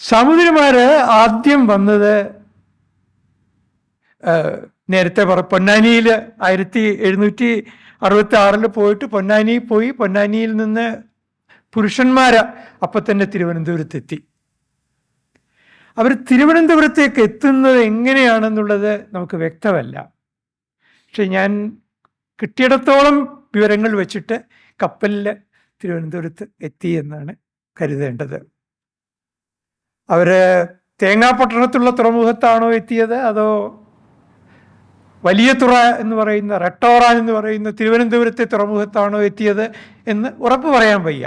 സാമൂതിരിമാർ ആദ്യം വന്നത് നേരത്തെ പൊന്നാനിയിൽ 1766 പോയിട്ട് പൊന്നാനി പോയി. പൊന്നാനിയിൽ നിന്ന് പുരുഷന്മാർ അപ്പം തന്നെ തിരുവനന്തപുരത്തെത്തി. അവർ തിരുവനന്തപുരത്തേക്ക് എത്തുന്നത് എങ്ങനെയാണെന്നുള്ളത് നമുക്ക് വ്യക്തമല്ല. പക്ഷെ ഞാൻ കിട്ടിയിടത്തോളം വിവരങ്ങൾ വെച്ചിട്ട് കപ്പലിൽ തിരുവനന്തപുരത്ത് എത്തി എന്നാണ് കരുതേണ്ടത്. അവർ തേങ്ങാപട്ടണത്തുള്ള തുറമുഖത്താണോ എത്തിയത്, അതോ വലിയ തുറ എന്ന് പറയുന്ന റെട്ടോറാൻ എന്ന് പറയുന്ന തിരുവനന്തപുരത്തെ തുറമുഖത്താണോ എത്തിയത് എന്ന് ഉറപ്പ് പറയാൻ വയ്യ.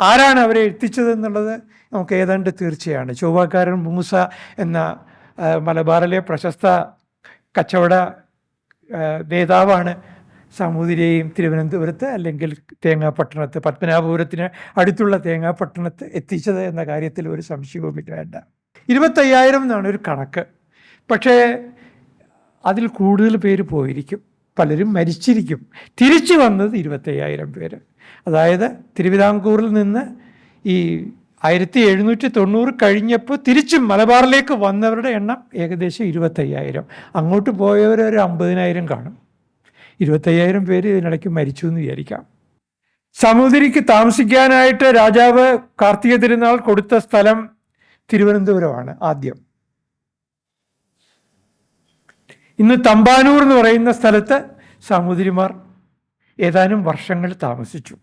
ആരാണ് അവരെ എത്തിച്ചതെന്നുള്ളത് നമുക്ക് ഏതാണ്ട് തീർച്ചയാണ്. ചൊവ്വക്കാരൻ മൂസ എന്ന മലബാറിലെ പ്രശസ്ത കച്ചവട നേതാവാണ് സാമൂതിരിയെയും തിരുവനന്തപുരത്ത് അല്ലെങ്കിൽ തേങ്ങാപട്ടണത്ത്, പത്മനാഭപുരത്തിന് അടുത്തുള്ള തേങ്ങാപട്ടണത്ത് എത്തിച്ചത് എന്ന കാര്യത്തിൽ ഒരു സംശയവുമില്ല. വേണ്ട. 25,000 എന്നാണ് ഒരു കണക്ക്. പക്ഷേ അതിൽ കൂടുതൽ പേര് പോയിരിക്കും, പലരും മരിച്ചിരിക്കും. തിരിച്ചു വന്നത് 25,000 പേര്. അതായത് തിരുവിതാംകൂറിൽ നിന്ന് ഈ 1790 കഴിഞ്ഞപ്പോൾ തിരിച്ചും മലബാറിലേക്ക് വന്നവരുടെ എണ്ണം ഏകദേശം 25,000. അങ്ങോട്ട് പോയവർ ഒരു 50,000 കാണും. 25,000 പേര് ഇതിനിടയ്ക്ക് മരിച്ചു എന്ന് വിചാരിക്കാം. സാമൂതിരിക്ക് താമസിക്കാനായിട്ട് രാജാവ് കാർത്തിക തിരുനാൾ കൊടുത്ത സ്ഥലം തിരുവനന്തപുരമാണ് ആദ്യം. ഇന്ന് തമ്പാനൂർ എന്ന് പറയുന്ന സ്ഥലത്ത് സാമൂതിരിമാർ ഏതാനും വർഷങ്ങൾ താമസിച്ചു.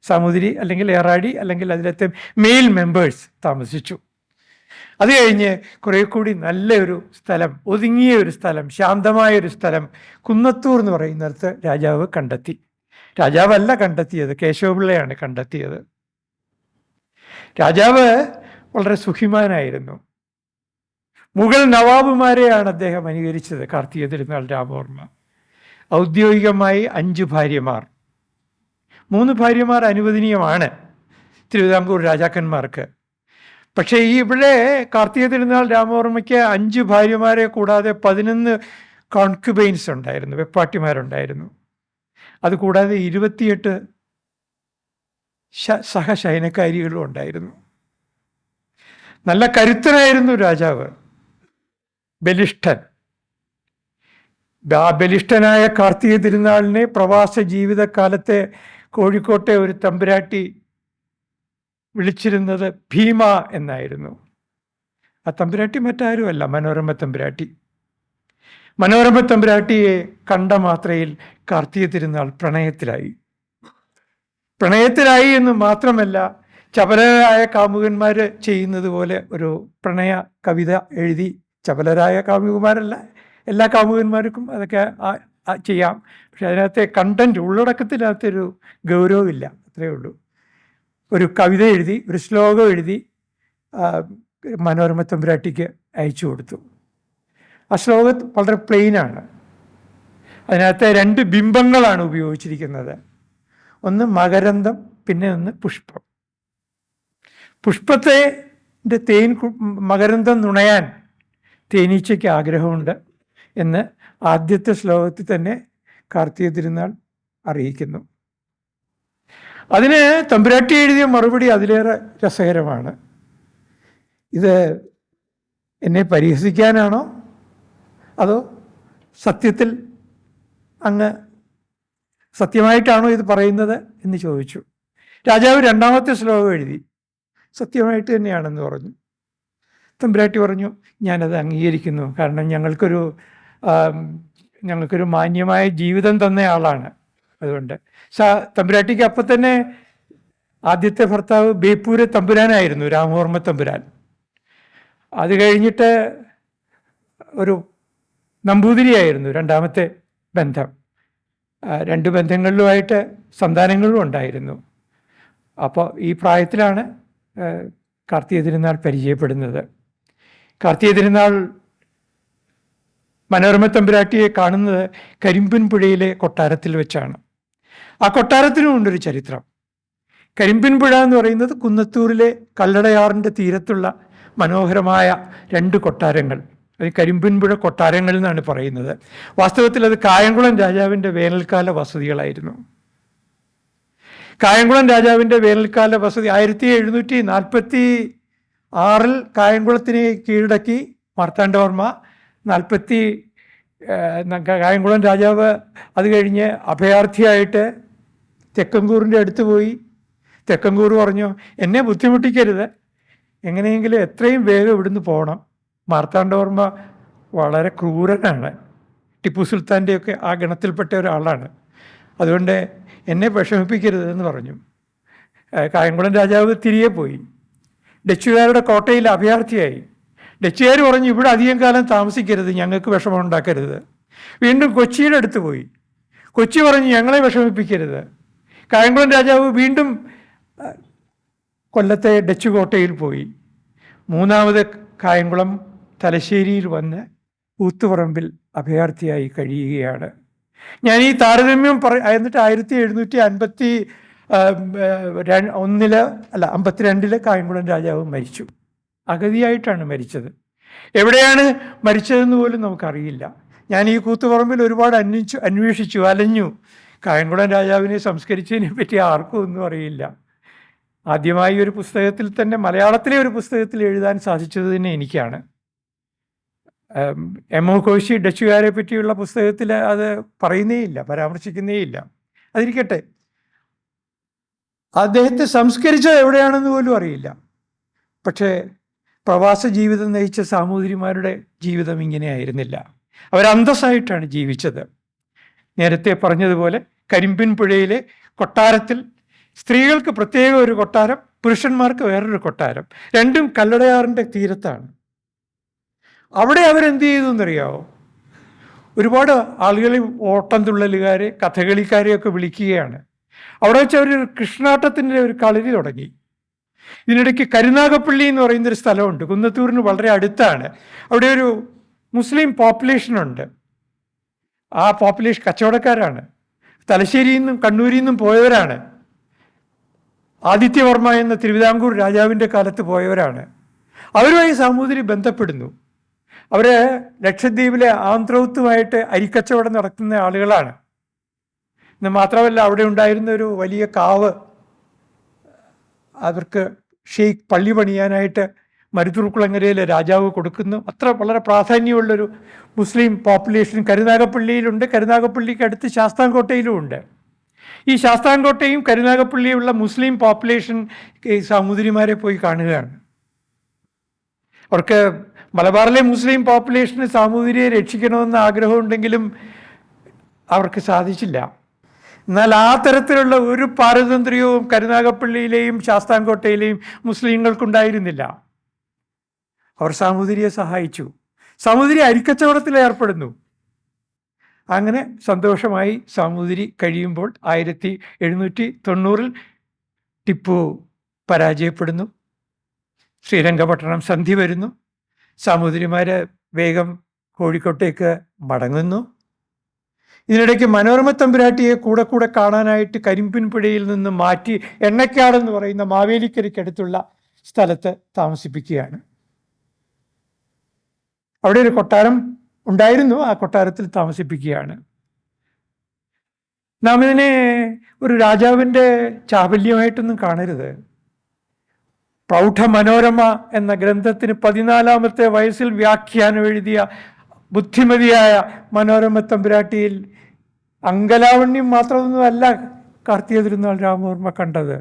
സാമൂതിരി അല്ലെങ്കിൽ ഏറാടി അല്ലെങ്കിൽ അതിലത്തെ മെയിൽ മെമ്പേഴ്സ് താമസിച്ചു. അത് കഴിഞ്ഞ് കുറേ കൂടി നല്ലൊരു സ്ഥലം, ഒതുങ്ങിയ ഒരു സ്ഥലം, ശാന്തമായൊരു സ്ഥലം കുന്നത്തൂർ എന്ന് പറയുന്നിടത്ത് രാജാവ് കണ്ടെത്തി. രാജാവല്ല കണ്ടെത്തിയത്, കേശവപിള്ളയാണ് കണ്ടെത്തിയത്. രാജാവ് വളരെ സുഖിമാനായിരുന്നു. മുഗൾ നവാബുമാരെയാണ് അദ്ദേഹം അനുകരിച്ചത്. കാർത്തിക തിരുനാൾ രാമവർമ്മ ഔദ്യോഗികമായി 5 ഭാര്യമാർ, 3 ഭാര്യമാർ അനുവദനീയമാണ് തിരുവിതാംകൂർ രാജാക്കന്മാർക്ക്. പക്ഷേ ഇവിടെ കാർത്തിക തിരുനാൾ രാമവർമ്മയ്ക്ക് 5 ഭാര്യമാരെ കൂടാതെ 11 കോൺക്യുബൈൻസ് ഉണ്ടായിരുന്നു, വെപ്പാട്ടിമാരുണ്ടായിരുന്നു. അതുകൂടാതെ 28 സഹശയനക്കാരികളും ഉണ്ടായിരുന്നു. നല്ല കരുത്തനായിരുന്നു രാജാവ്, ബലിഷ്ഠൻ. ബലിഷ്ഠനായ കാർത്തിക തിരുനാളിനെ പ്രവാസ ജീവിതകാലത്തെ കോഴിക്കോട്ടെ ഒരു തമ്പുരാട്ടി വിളിച്ചിരുന്നത് ഭീമ എന്നായിരുന്നു. ആ തമ്പുരാട്ടി മറ്റാരുമല്ല, മനോരമ തമ്പുരാട്ടി. മനോരമ തമ്പുരാട്ടിയെ കണ്ട മാത്രയിൽ കാർത്തിക തിരുനാൾ പ്രണയത്തിലായി എന്ന് മാത്രമല്ല, ചപലരായ കാമുകന്മാർ ചെയ്യുന്നത് പോലെ ഒരു പ്രണയ കവിത എഴുതി. ചപലരായ കാമുകന്മാരല്ല, എല്ലാ കാമുകന്മാർക്കും അതൊക്കെ ചെയ്യാം. പക്ഷെ അതിനകത്തെ കണ്ടൻറ്റ്, ഉള്ളടക്കത്തിനകത്തൊരു ഗൗരവമില്ല, അത്രയേ ഉള്ളൂ. ഒരു കവിത എഴുതി, ഒരു ശ്ലോകം എഴുതി മനോരമ തമ്പുരാട്ടിക്ക് അയച്ചു കൊടുത്തു. ആ ശ്ലോകം വളരെ പ്ലെയിനാണ്. അതിനകത്തെ 2 ബിംബങ്ങളാണ് ഉപയോഗിച്ചിരിക്കുന്നത്. ഒന്ന് മകരന്തം, പിന്നെ ഒന്ന് പുഷ്പം. പുഷ്പത്തെ തേൻ മകരന്തം നുണയാൻ തേനീച്ചയ്ക്ക് ആഗ്രഹമുണ്ട് എന്ന് ആദ്യത്തെ ശ്ലോകത്തിൽ തന്നെ കാർത്തിക തിരുനാൾ അറിയിക്കുന്നു. അതിന് തമ്പുരാട്ടി എഴുതിയ മറുപടി അതിലേറെ രസകരമാണ്. ഇത് എന്നെ പരിഹസിക്കാനാണോ അതോ സത്യത്തിൽ അങ്ങ് സത്യമായിട്ടാണോ ഇത് പറയുന്നത് എന്ന് ചോദിച്ചു. രാജാവ് 2ാമത്തെ ശ്ലോകം എഴുതി. സത്യമായിട്ട് തന്നെയാണെന്ന് പറഞ്ഞു. തമ്പുരാട്ടി പറഞ്ഞു, ഞാനത് അംഗീകരിക്കുന്നു. കാരണം ഞങ്ങൾക്കൊരു മാന്യമായ ജീവിതം തന്ന ആളാണ്. അതുകൊണ്ട് തമ്പുരാട്ടിക്ക് അപ്പം തന്നെ ആദ്യത്തെ ഭർത്താവ് ബേപ്പൂര് തമ്പുരാനായിരുന്നു, രാമവർമ്മ തമ്പുരാൻ. അത് കഴിഞ്ഞിട്ട് ഒരു നമ്പൂതിരിയായിരുന്നു 2ാമത്തെ ബന്ധം. 2 ബന്ധങ്ങളിലുമായിട്ട് സന്താനങ്ങളും ഉണ്ടായിരുന്നു. അപ്പോൾ ഈ പ്രായത്തിലാണ് കാർത്തിക തിരുനാൾ പരിചയപ്പെടുന്നത്. കാർത്തിക തിരുനാൾ മനോരമ തമ്പുരാട്ടിയെ കാണുന്നത് കരിമ്പിൻ പുഴയിലെ കൊട്ടാരത്തിൽ വെച്ചാണ്. ആ കൊട്ടാരത്തിനും ഉണ്ടൊരു ചരിത്രം. കരിമ്പിൻ പുഴ എന്ന് പറയുന്നത് കുന്നത്തൂരിലെ കല്ലടയാറിൻ്റെ തീരത്തുള്ള മനോഹരമായ 2 കൊട്ടാരങ്ങൾ. അത് കരിമ്പിൻ പുഴ കൊട്ടാരങ്ങൾ എന്നാണ് പറയുന്നത്. വാസ്തവത്തിൽ അത് കായംകുളം രാജാവിൻ്റെ വേനൽക്കാല വസതികളായിരുന്നു. കായംകുളം രാജാവിൻ്റെ വേനൽക്കാല വസതി 1746 6 കായംകുളത്തിനെ കീഴടക്കി മാർത്താണ്ഡവർമ്മ. കായംകുളം രാജാവ് അത് കഴിഞ്ഞ് അഭയാർത്ഥിയായിട്ട് തെക്കങ്കൂറിൻ്റെ അടുത്ത് പോയി. തെക്കങ്കൂർ പറഞ്ഞു, എന്നെ ബുദ്ധിമുട്ടിക്കരുത്, എങ്ങനെയെങ്കിലും എത്രയും വേഗം ഇവിടുന്ന് പോകണം. മാർത്താണ്ഡവർമ്മ വളരെ ക്രൂരനാണ്, ടിപ്പു സുൽത്താൻ്റെയൊക്കെ ആ ഗണത്തിൽപ്പെട്ട ഒരാളാണ്, അതുകൊണ്ട് എന്നെ വിഷമിപ്പിക്കരുതെന്ന് പറഞ്ഞു. കായംകുളം രാജാവ് തിരികെ പോയി. ഡച്ചുകാരുടെ കോട്ടയിൽ അഭയാർത്ഥിയായി. ഡച്ചുകാർ പറഞ്ഞു, ഇവിടെ അധികം കാലം താമസിക്കരുത്, ഞങ്ങൾക്ക് വിഷമം ഉണ്ടാക്കരുത്. വീണ്ടും കൊച്ചിയുടെ അടുത്ത് പോയി. കൊച്ചി പറഞ്ഞു, ഞങ്ങളെ വിഷമിപ്പിക്കരുത്. കായംകുളം രാജാവ് വീണ്ടും കൊല്ലത്തെ ഡച്ച് കോട്ടയിൽ പോയി. മൂന്നാമത് കായംകുളം തലശ്ശേരിയിൽ വന്ന് ഊത്തുപറമ്പിൽ അഭയാർത്ഥിയായി കഴിയുകയാണ്. ഞാൻ ഈ താരതമ്യം എന്നിട്ട് 1752 കായംകുളം രാജാവ് മരിച്ചു. അഗതിയായിട്ടാണ് മരിച്ചത്. എവിടെയാണ് മരിച്ചതെന്ന് പോലും നമുക്കറിയില്ല. ഞാൻ ഈ കൂത്തുപറമ്പിൽ ഒരുപാട് അന്വേഷിച്ചു, അലഞ്ഞു. കായംകുളം രാജാവിനെ സംസ്കരിച്ചതിനെ പറ്റി ആർക്കും ഒന്നും അറിയില്ല. ആദ്യമായി ഒരു പുസ്തകത്തിൽ തന്നെ, മലയാളത്തിലെ ഒരു പുസ്തകത്തിൽ എഴുതാൻ സാധിച്ചത് തന്നെ എനിക്കാണ്. എം ഒ കോശി ഡച്ചുകാരെ പറ്റിയുള്ള പുസ്തകത്തിൽ അത് പറയുന്നേയില്ല, പരാമർശിക്കുന്നേയില്ല. അതിരിക്കട്ടെ, അദ്ദേഹത്തെ സംസ്കരിച്ചത് എവിടെയാണെന്ന് പോലും അറിയില്ല. പക്ഷേ പ്രവാസ ജീവിതം നയിച്ച സാമൂതിരിമാരുടെ ജീവിതം ഇങ്ങനെയായിരുന്നില്ല. അവരന്തസ്സായിട്ടാണ് ജീവിച്ചത്. നേരത്തെ പറഞ്ഞതുപോലെ കരിമ്പിൻ പുഴയിലെ കൊട്ടാരത്തിൽ സ്ത്രീകൾക്ക് പ്രത്യേക ഒരു കൊട്ടാരം, പുരുഷന്മാർക്ക് വേറൊരു കൊട്ടാരം, രണ്ടും കല്ലടയാറിൻ്റെ തീരത്താണ്. അവിടെ അവരെന്ത് ചെയ്തു എന്നറിയാമോ? ഒരുപാട് ആളുകളെ, ഓട്ടം തുള്ളലുകാരെ, കഥകളിക്കാരെയൊക്കെ വിളിക്കുകയാണ്. അവിടെ വെച്ച് അവർ കൃഷ്ണാട്ടത്തിൻ്റെ ഒരു കളരി തുടങ്ങി. ഇതിനിടയ്ക്ക് കരുനാഗപ്പള്ളി എന്ന് പറയുന്നൊരു സ്ഥലമുണ്ട്, കുന്നത്തൂരിന് വളരെ അടുത്താണ്. അവിടെ ഒരു മുസ്ലിം പോപ്പുലേഷനുണ്ട്. ആ പോപ്പുലേഷൻ കച്ചവടക്കാരാണ്, തലശ്ശേരിയിൽ നിന്നും കണ്ണൂരിൽ നിന്നും പോയവരാണ്. ആദിത്യവർമ്മ എന്ന തിരുവിതാംകൂർ രാജാവിൻ്റെ കാലത്ത് പോയവരാണ്. അവരുമായി സാമൂതിരി ബന്ധപ്പെടുന്നു. അവർ ലക്ഷദ്വീപിലെ ആന്ധ്രൗത്തുമായിട്ട് അരിക്കച്ചവടം നടത്തുന്ന ആളുകളാണ്. എന്ന് മാത്രമല്ല, അവിടെ ഉണ്ടായിരുന്ന ഒരു വലിയ കാവ് അവർക്ക് ഷെയ്ഖ് പള്ളി പണിയാനായിട്ട് മരുതൂർക്കുളങ്ങരയിലെ രാജാവ് കൊടുക്കുന്നു. അത്ര വളരെ പ്രാധാന്യമുള്ളൊരു മുസ്ലിം പോപ്പുലേഷൻ കരുനാഗപ്പള്ളിയിലുണ്ട്. കരുനാഗപ്പള്ളിക്ക് അടുത്ത് ശാസ്താംകോട്ടയിലും ഉണ്ട്. ഈ ശാസ്താംകോട്ടയും കരുനാഗപ്പള്ളിയുള്ള മുസ്ലിം പോപ്പുലേഷൻ സാമൂതിരിമാരെ പോയി കാണുകയാണ്. അവർക്ക് മലബാറിലെ മുസ്ലിം പോപ്പുലേഷന് സാമൂതിരിയെ രക്ഷിക്കണമെന്ന് ആഗ്രഹമുണ്ടെങ്കിലും അവർക്ക് സാധിച്ചില്ല. എന്നാൽ ആ തരത്തിലുള്ള ഒരു പാരതന്ത്ര്യവും കരുനാഗപ്പള്ളിയിലെയും ശാസ്താംകോട്ടയിലെയും മുസ്ലിങ്ങൾക്കുണ്ടായിരുന്നില്ല. അവർ സാമൂതിരിയെ സഹായിച്ചു. സാമൂതിരി അരിക്കച്ചവടത്തിൽ ഏർപ്പെടുന്നു. അങ്ങനെ സന്തോഷമായി സാമൂതിരി കഴിയുമ്പോൾ 1790 ടിപ്പു പരാജയപ്പെടുന്നു. ശ്രീരംഗപട്ടണം സന്ധി വരുന്നു. സാമൂതിരിമാർ വേഗം കോഴിക്കോട്ടേക്ക് മടങ്ങുന്നു. ഇതിനിടയ്ക്ക് മനോരമ തമ്പുരാട്ടിയെ കൂടെ കൂടെ കാണാനായിട്ട് കരിമ്പിൻ പുഴയിൽ നിന്ന് മാറ്റി എണ്ണക്കാടെന്ന് പറയുന്ന മാവേലിക്കരയ്ക്കടുത്തുള്ള സ്ഥലത്ത് താമസിപ്പിക്കുകയാണ്. അവിടെ ഒരു കൊട്ടാരം ഉണ്ടായിരുന്നു, ആ കൊട്ടാരത്തിൽ താമസിപ്പിക്കുകയാണ്. നാം ഇതിനെ ഒരു രാജാവിൻ്റെ ചാബല്യമായിട്ടൊന്നും കാണരുത്. പ്രൗഢ മനോരമ എന്ന ഗ്രന്ഥത്തിന് 14-ാമത്തെ വയസ്സിൽ വ്യാഖ്യാനം എഴുതിയ ബുദ്ധിമതിയായ മനോരമ തമ്പുരാട്ടിയിൽ അങ്കലാവണ്യം മാത്രമൊന്നുമല്ല കാർത്തിക തിരുനാൾ രാമവർമ്മ കണ്ടത്,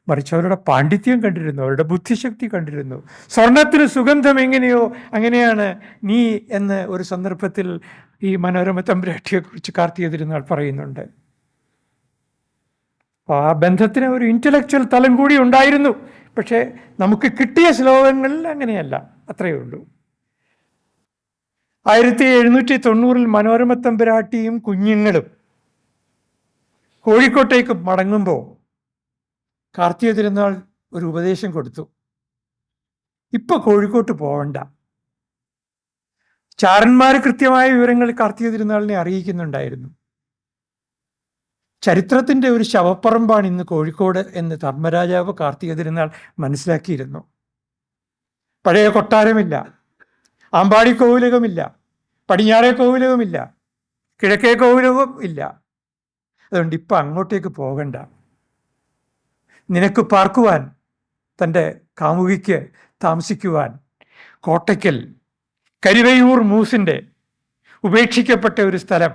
മറിച്ച് അവരുടെ പാണ്ഡിത്യം കണ്ടിരുന്നു, അവരുടെ ബുദ്ധിശക്തി കണ്ടിരുന്നു. സ്വർണത്തിന് സുഗന്ധം എങ്ങനെയോ അങ്ങനെയാണ് നീ എന്ന് ഒരു സന്ദർഭത്തിൽ ഈ മനോരമ തമ്പുരാട്ടിയെക്കുറിച്ച് കാർത്തിക തിരുനാൾ പറയുന്നുണ്ട്. ആ ബന്ധത്തിന് ഒരു ഇൻ്റലക്ച്വൽ തലം കൂടി ഉണ്ടായിരുന്നു. പക്ഷേ നമുക്ക് കിട്ടിയ ശ്ലോകങ്ങളിൽ അങ്ങനെയല്ല, അത്രയേ ഉള്ളൂ. 1790 മനോരമ തമ്പുരാട്ടിയും കുഞ്ഞുങ്ങളും കോഴിക്കോട്ടേക്ക് മടങ്ങുമ്പോൾ കാർത്തിക തിരുനാൾ ഒരു ഉപദേശം കൊടുത്തു. ഇപ്പൊ കോഴിക്കോട്ട് പോവണ്ട. ചാരന്മാർ കൃത്യമായ വിവരങ്ങൾ കാർത്തിക തിരുനാളിനെ അറിയിക്കുന്നുണ്ടായിരുന്നു. ചരിത്രത്തിൻ്റെ ഒരു ശവപ്പറമ്പാണ് ഇന്ന് കോഴിക്കോട് എന്ന് ധർമ്മരാജാവ് കാർത്തിക തിരുനാൾ മനസ്സിലാക്കിയിരുന്നു. പഴയ കൊട്ടാരമില്ല, ആമ്പാടി കോവിലകമില്ല, പടിഞ്ഞാറേ കോവിലകമില്ല, കിഴക്കേ കോവിലകം ഇല്ല. അതുകൊണ്ട് ഇപ്പം അങ്ങോട്ടേക്ക് പോകണ്ട. നിനക്ക് പാർക്കുവാൻ തൻ്റെ കാമുകിക്ക് താമസിക്കുവാൻ കോട്ടയ്ക്കൽ കരിവയൂർ മൂസിൻ്റെ ഉപേക്ഷിക്കപ്പെട്ട ഒരു സ്ഥലം,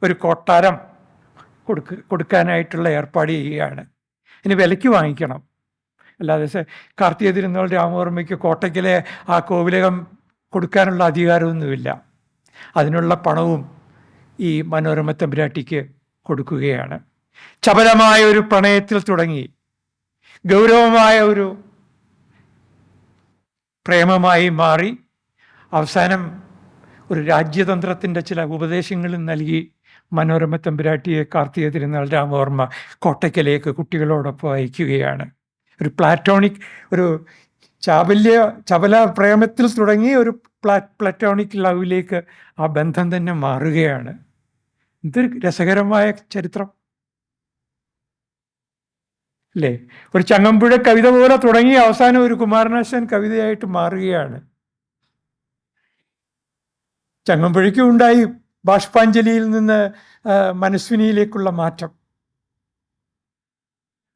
ഒരു കൊട്ടാരം കൊടുക്കാനായിട്ടുള്ള ഏർപ്പാട് ചെയ്യുകയാണ്. ഇനി വിലയ്ക്ക് വാങ്ങിക്കണം, അല്ലാതെ കാർത്തിക തിരുനാൾ രാമവർമ്മയ്ക്ക് കോട്ടയ്ക്കലെ ആ കോവിലകം കൊടുക്കാനുള്ള അധികാരമൊന്നുമില്ല. അതിനുള്ള പണവും ഈ മനോരമ തമ്പുരാട്ടിക്ക് കൊടുക്കുകയാണ്. ചപലമായ ഒരു പ്രണയത്തിൽ തുടങ്ങി ഗൗരവമായ ഒരു പ്രേമമായി മാറി അവസാനം ഒരു രാജ്യതന്ത്രത്തിൻ്റെ ചില ഉപദേശങ്ങളും നൽകി മനോരമ തമ്പുരാട്ടിയെ കാർത്തിക തിരുനാൾ രാമവർമ്മ കോട്ടയ്ക്കലേക്ക് കുട്ടികളോടൊപ്പം അയക്കുകയാണ്. ഒരു പ്ലാറ്റോണിക്, ഒരു ചപല പ്രേമത്തിൽ തുടങ്ങി ഒരു പ്ലാറ്റോണിക് ലവിലേക്ക് ആ ബന്ധം തന്നെ മാറുകയാണ്. ഇതൊരു രസകരമായ ചരിത്രം അല്ലേ? ഒരു ചങ്ങമ്പുഴ കവിത പോലെ തുടങ്ങി അവസാനം ഒരു കുമാരനാശാൻ കവിതയായിട്ട് മാറുകയാണ്. ചങ്ങമ്പുഴയ്ക്കും ഉണ്ടായി ബാഷ്പാഞ്ജലിയിൽ നിന്ന് മനസ്വിനിയിലേക്കുള്ള മാറ്റം.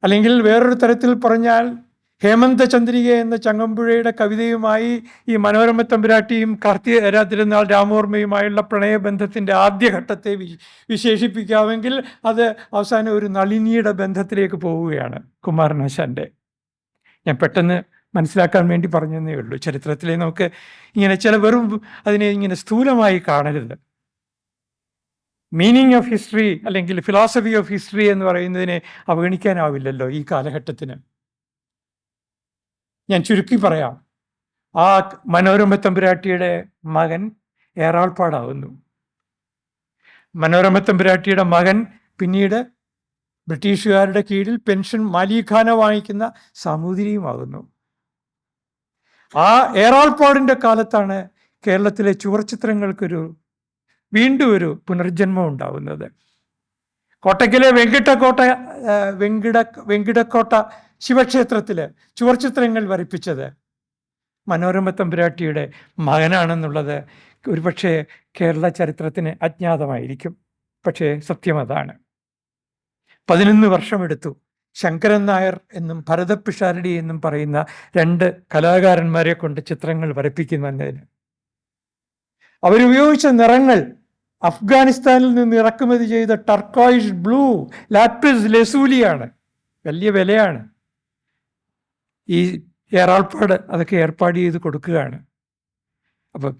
അല്ലെങ്കിൽ വേറൊരു തരത്തിൽ പറഞ്ഞാൽ ഹേമന്ത ചന്ദ്രിക എന്ന ചങ്ങമ്പുഴയുടെ കവിതയുമായി ഈ മനോരമ തമ്പുരാട്ടിയും കാർത്തിക തിരുനാൾ രാമവർമ്മയുമായുള്ള പ്രണയബന്ധത്തിൻ്റെ ആദ്യഘട്ടത്തെ വിശേഷിപ്പിക്കാമെങ്കിൽ അത് അവസാനം ഒരു നളിനിയുടെ ബന്ധത്തിലേക്ക് പോവുകയാണ് കുമാരനാശാൻ്റെ. ഞാൻ പെട്ടെന്ന് മനസ്സിലാക്കാൻ വേണ്ടി പറഞ്ഞതേ ഉള്ളൂ. ചരിത്രത്തിലെ നമുക്ക് ഇങ്ങനെ ചില വെറും അതിനെ ഇങ്ങനെ സ്ഥൂലമായി കാണരുത്. മീനിങ് ഓഫ് ഹിസ്റ്ററി അല്ലെങ്കിൽ ഫിലോസഫി ഓഫ് ഹിസ്റ്ററി എന്ന് പറയുന്നതിനെ അവഗണിക്കാനാവില്ലല്ലോ ഈ കാലഘട്ടത്തിന്. ഞാൻ ചുരുക്കി പറയാം, ആ മനോരമ തമ്പുരാട്ടിയുടെ മകൻ ഏറാൾപ്പാടാവുന്നു. മനോരമ തമ്പുരാട്ടിയുടെ മകൻ പിന്നീട് ബ്രിട്ടീഷുകാരുടെ കീഴിൽ പെൻഷൻ മാലിഖാന വാങ്ങിക്കുന്ന സാമൂതിരിയുമാകുന്നു. ആ ഏറാൾപ്പാടിൻ്റെ കാലത്താണ് കേരളത്തിലെ ചുവർച്ചിത്രങ്ങൾക്കൊരു വീണ്ടും ഒരു പുനർജന്മം ഉണ്ടാവുന്നത്. കോട്ടയ്ക്കലെ വെങ്കിടക്കോട്ട ശിവക്ഷേത്രത്തിൽ ചുവർച്ചിത്രങ്ങൾ വരപ്പിച്ചത് മനോരമ തമ്പുരാട്ടിയുടെ മകനാണെന്നുള്ളത് ഒരുപക്ഷെ കേരള ചരിത്രത്തിന് അജ്ഞാതമായിരിക്കും. പക്ഷേ സത്യം അതാണ്. 11 വർഷമെടുത്തു ശങ്കരൻ നായർ എന്നും ഭരതപ്പിഷാരടി എന്നും പറയുന്ന 2 കലാകാരന്മാരെ കൊണ്ട് ചിത്രങ്ങൾ വരപ്പിക്കുന്നതിന്. അവരുപയോഗിച്ച നിറങ്ങൾ അഫ്ഗാനിസ്ഥാനിൽ നിന്ന് ഇറക്കുമതി ചെയ്ത ടർക്കോയിഷ് ബ്ലൂ, ലാപ്പിസ് ലസൂലിയാണ്. വലിയ വിലയാണ്. ഈ ഏറാൾപ്പാട് അതൊക്കെ ഏർപ്പാട് ചെയ്ത് കൊടുക്കുകയാണ്. അപ്പം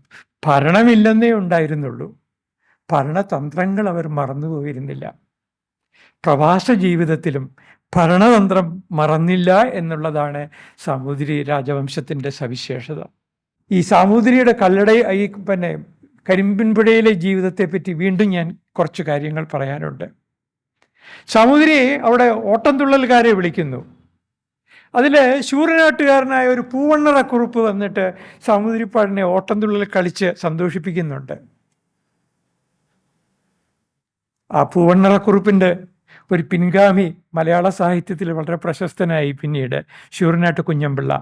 ഭരണമില്ലെന്നേ ഉണ്ടായിരുന്നുള്ളൂ, ഭരണതന്ത്രങ്ങൾ അവർ മറന്നുപോയിരുന്നില്ല. പ്രവാസ ജീവിതത്തിലും ഭരണതന്ത്രം മറന്നില്ല എന്നുള്ളതാണ് സാമൂതിരി രാജവംശത്തിൻ്റെ സവിശേഷത. ഈ സാമൂതിരിയുടെ കരിമ്പിൻപുഴയിലെ ജീവിതത്തെപ്പറ്റി വീണ്ടും ഞാൻ കുറച്ച് കാര്യങ്ങൾ പറയാനുണ്ട്. സാമൂതിരി അവിടെ ഓട്ടംതുള്ളൽക്കാരെ വിളിക്കുന്നു. അതിൽ ശൂരനാട്ടുകാരനായ ഒരു പൂവണ്ണറക്കുറുപ്പ് വന്നിട്ട് സാമൂതിരിപ്പാടിനെ ഓട്ടംതുള്ളൽ കളിച്ച് സന്തോഷിപ്പിക്കുന്നുണ്ട്. ആ പൂവണ്ണറക്കുറുപ്പിൻ്റെ ഒരു പിൻഗാമി മലയാള സാഹിത്യത്തിൽ വളരെ പ്രശസ്തനായി പിന്നീട് ശൂരനാട്ട് കുഞ്ഞമ്പിള്ള.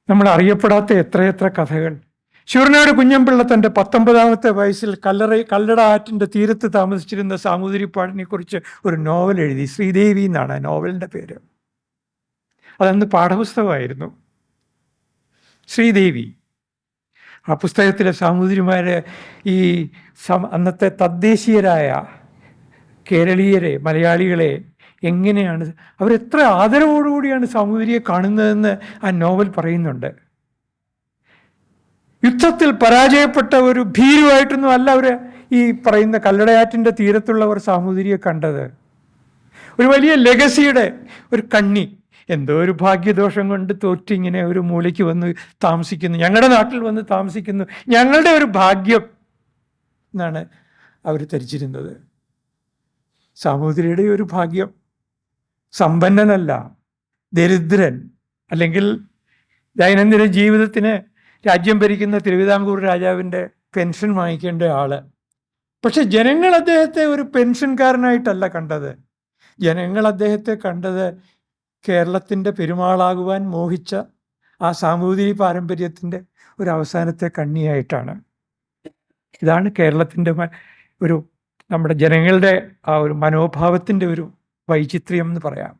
നമ്മൾ അറിയപ്പെടാത്ത എത്രയെത്ര കഥകൾ. ശൂരനാട് കുഞ്ഞമ്പിള്ള തൻ്റെ 19ാമത്തെ വയസ്സിൽ കല്ലട ആറ്റിൻ്റെ തീരത്ത് താമസിച്ചിരുന്ന സാമൂതിരിപ്പാടിനെ കുറിച്ച് ഒരു നോവൽ എഴുതി. ശ്രീദേവി എന്നാണ് ആ നോവലിൻ്റെ പേര്. അതന്ന് പാഠപുസ്തകമായിരുന്നു, ശ്രീദേവി. ആ പുസ്തകത്തിലെ സാമൂതിരിമാരെ ഈ അന്നത്തെ തദ്ദേശീയരായ കേരളീയരെ, മലയാളികളെ എങ്ങനെയാണ്, അവരെത്ര ആദരവോടുകൂടിയാണ് സാമൂതിരിയെ കാണുന്നതെന്ന് ആ നോവൽ പറയുന്നുണ്ട്. യുദ്ധത്തിൽ പരാജയപ്പെട്ട ഒരു ഭീരുവായിട്ടൊന്നും അല്ല അവർ ഈ പറയുന്ന കല്ലടയാറ്റിൻ്റെ തീരത്തുള്ളവർ സാമൂതിരിയെ കണ്ടത്. ഒരു വലിയ ലെഗസിയുടെ ഒരു കണ്ണി, എന്തോ ഒരു ഭാഗ്യദോഷം കൊണ്ട് തോറ്റിങ്ങനെ ഒരു മൂലയ്ക്ക് വന്ന് താമസിക്കുന്നു, ഞങ്ങളുടെ നാട്ടിൽ വന്ന് താമസിക്കുന്നു, ഞങ്ങളുടെ ഒരു ഭാഗ്യം എന്നാണ് അവർ ധരിച്ചിരുന്നത്. സാമൂതിരിയുടെ ഒരു ഭാഗ്യം, സമ്പന്നനല്ല, ദരിദ്രൻ, അല്ലെങ്കിൽ ദൈനംദിന ജീവിതത്തിന് രാജ്യം ഭരിക്കുന്ന തിരുവിതാംകൂർ രാജാവിൻ്റെ പെൻഷൻ വാങ്ങിക്കേണ്ട ആള്. പക്ഷെ ജനങ്ങൾ അദ്ദേഹത്തെ ഒരു പെൻഷൻകാരനായിട്ടല്ല കണ്ടത്. ജനങ്ങൾ അദ്ദേഹത്തെ കണ്ടത് കേരളത്തിൻ്റെ പെരുമാളാകുവാൻ മോഹിച്ച ആ സാമൂതിരി പാരമ്പര്യത്തിൻ്റെ ഒരു അവസാനത്തെ കണ്ണിയായിട്ടാണ്. ഇതാണ് കേരളത്തിൻ്റെ ഒരു നമ്മുടെ ജനങ്ങളുടെ ആ ഒരു മനോഭാവത്തിൻ്റെ ഒരു വൈചിത്ര്യം എന്ന് പറയാം.